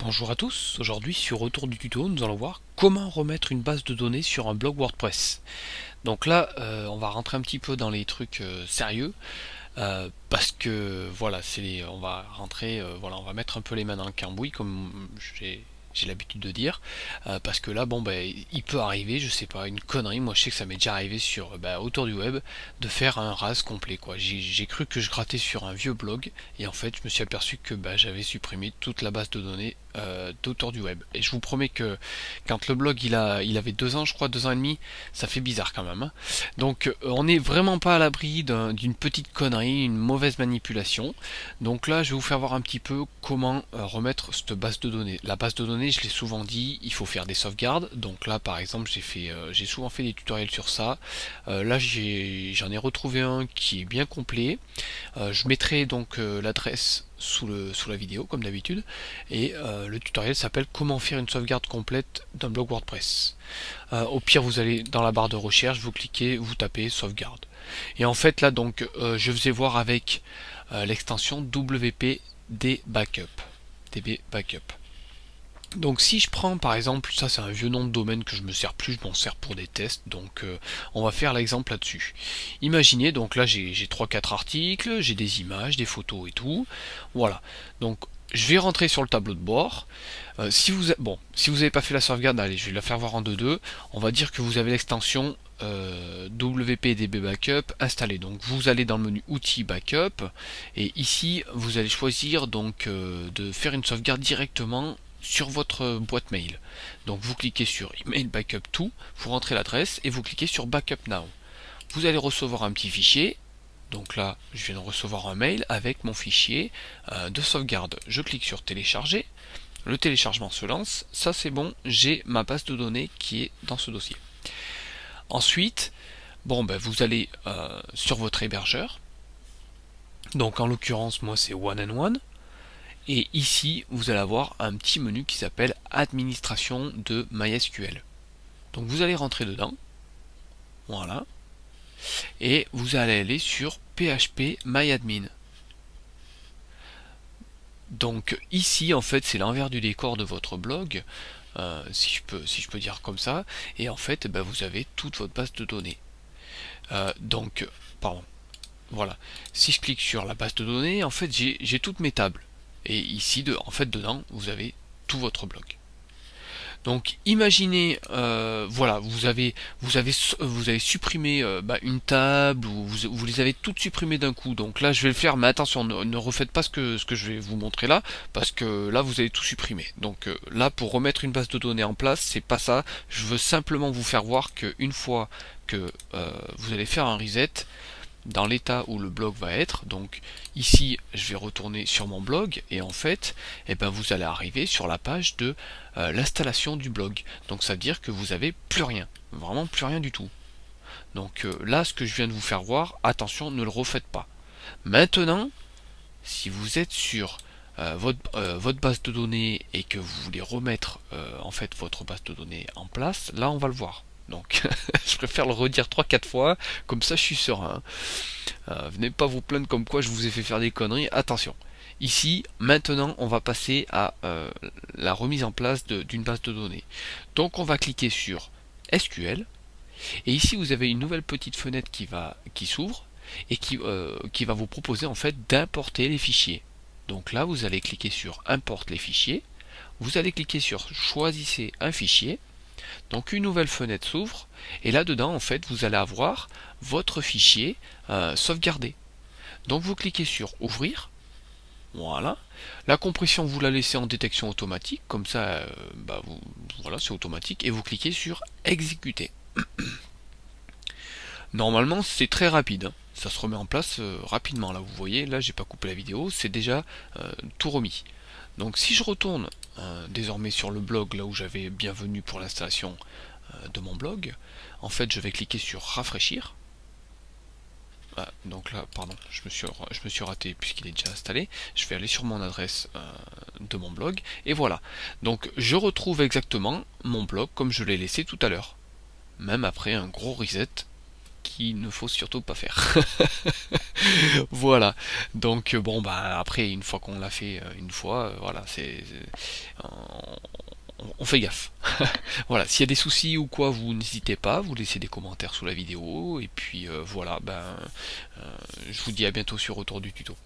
Bonjour à tous, aujourd'hui sur Retour du tuto, nous allons voir comment remettre une base de données sur un blog WordPress. Donc là, on va rentrer un petit peu dans les trucs sérieux, parce que voilà, on va rentrer, voilà, on va mettre un peu les mains dans le cambouis comme j'ai l'habitude de dire, parce que là, bon, ben, il peut arriver, je sais pas, une connerie. Moi, je sais que ça m'est déjà arrivé sur autour du web de faire un RAS complet, quoi. J'ai cru que je grattais sur un vieux blog, et en fait, je me suis aperçu que j'avais supprimé toute la base de données d'autour du web. Et je vous promets que quand le blog il avait 2 ans, je crois, 2 ans et demi, ça fait bizarre quand même, hein. Donc, on n'est vraiment pas à l'abri d'une petite connerie, une mauvaise manipulation. Donc là, je vais vous faire voir un petit peu comment remettre cette base de données. La base de données, je l'ai souvent dit, il faut faire des sauvegardes. Donc là, par exemple, j'ai souvent fait des tutoriels sur ça. Là, j'en ai retrouvé un qui est bien complet. Je mettrai donc l'adresse sous la vidéo, comme d'habitude. Et le tutoriel s'appelle comment faire une sauvegarde complète d'un blog WordPress. Au pire, vous allez dans la barre de recherche, vous cliquez, vous tapez sauvegarde. Et en fait, là, donc, je faisais voir avec l'extension WP Backup. DB Backup. Donc si je prends par exemple, ça c'est un vieux nom de domaine que je me sers plus, je m'en sers pour des tests, donc on va faire l'exemple là-dessus. Imaginez, donc là j'ai 3-4 articles, j'ai des images, des photos et tout, voilà. Donc je vais rentrer sur le tableau de bord. Si vous n'avez pas fait la sauvegarde, allez, je vais la faire voir en 2-2. On va dire que vous avez l'extension WPDB Backup installée. Donc vous allez dans le menu outils backup et ici vous allez choisir donc de faire une sauvegarde directement sur votre boîte mail. Donc vous cliquez sur Email Backup To, vous rentrez l'adresse et vous cliquez sur Backup Now. Vous allez recevoir un petit fichier. Donc là, je viens de recevoir un mail avec mon fichier de sauvegarde. Je clique sur télécharger. Le téléchargement se lance. Ça c'est bon, j'ai ma base de données qui est dans ce dossier. Ensuite, vous allez sur votre hébergeur. Donc en l'occurrence, moi c'est One and One. Et ici, vous allez avoir un petit menu qui s'appelle Administration de MySQL. Donc vous allez rentrer dedans. Voilà. Et vous allez aller sur PHP MyAdmin. Donc ici, en fait, c'est l'envers du décor de votre blog, si je peux dire comme ça. Et en fait, vous avez toute votre base de données. Pardon. Voilà. Si je clique sur la base de données, en fait, j'ai toutes mes tables. Et ici, en fait, dedans, vous avez tout votre blog. Donc, imaginez, voilà, vous avez supprimé une table, ou vous les avez toutes supprimées d'un coup. Donc là, je vais le faire, mais attention, ne refaites pas ce que je vais vous montrer là, parce que là, vous allez tout supprimer. Donc là, pour remettre une base de données en place, c'est pas ça. Je veux simplement vous faire voir qu'une fois que vous allez faire un reset, dans l'état où le blog va être. Donc ici je vais retourner sur mon blog et en fait vous allez arriver sur la page de l'installation du blog. Donc ça veut dire que vous avez plus rien, vraiment plus rien du tout. Donc là ce que je viens de vous faire voir, attention, ne le refaites pas. Maintenant, si vous êtes sur votre base de données et que vous voulez remettre en fait votre base de données en place, là on va le voir. Donc je préfère le redire 3-4 fois, comme ça je suis serein. Venez pas vous plaindre comme quoi je vous ai fait faire des conneries, attention. Ici, maintenant, on va passer à la remise en place d'une base de données. Donc on va cliquer sur SQL, et ici vous avez une nouvelle petite fenêtre qui s'ouvre, et qui va vous proposer en fait d'importer les fichiers. Donc là, vous allez cliquer sur Importe les fichiers, vous allez cliquer sur Choisissez un fichier. Donc une nouvelle fenêtre s'ouvre et là dedans en fait vous allez avoir votre fichier sauvegardé. Donc vous cliquez sur ouvrir. Voilà. La compression vous la laissez en détection automatique, comme ça voilà, c'est automatique, et vous cliquez sur exécuter. Normalement c'est très rapide, hein. Ça se remet en place rapidement. Là vous voyez, là j'ai pas coupé la vidéo, c'est déjà tout remis. Donc si je retourne désormais sur le blog, là où j'avais bienvenue pour l'installation de mon blog, en fait je vais cliquer sur rafraîchir. Ah, donc là, pardon, je me suis raté puisqu'il est déjà installé. Je vais aller sur mon adresse de mon blog, et voilà. Donc je retrouve exactement mon blog comme je l'ai laissé tout à l'heure. Même après un gros reset qu'il ne faut surtout pas faire. Voilà. Donc bon bah après une fois qu'on l'a fait une fois, voilà, on fait gaffe. Voilà, s'il y a des soucis ou quoi, vous n'hésitez pas, vous laissez des commentaires sous la vidéo et puis voilà, je vous dis à bientôt sur Retour du tuto.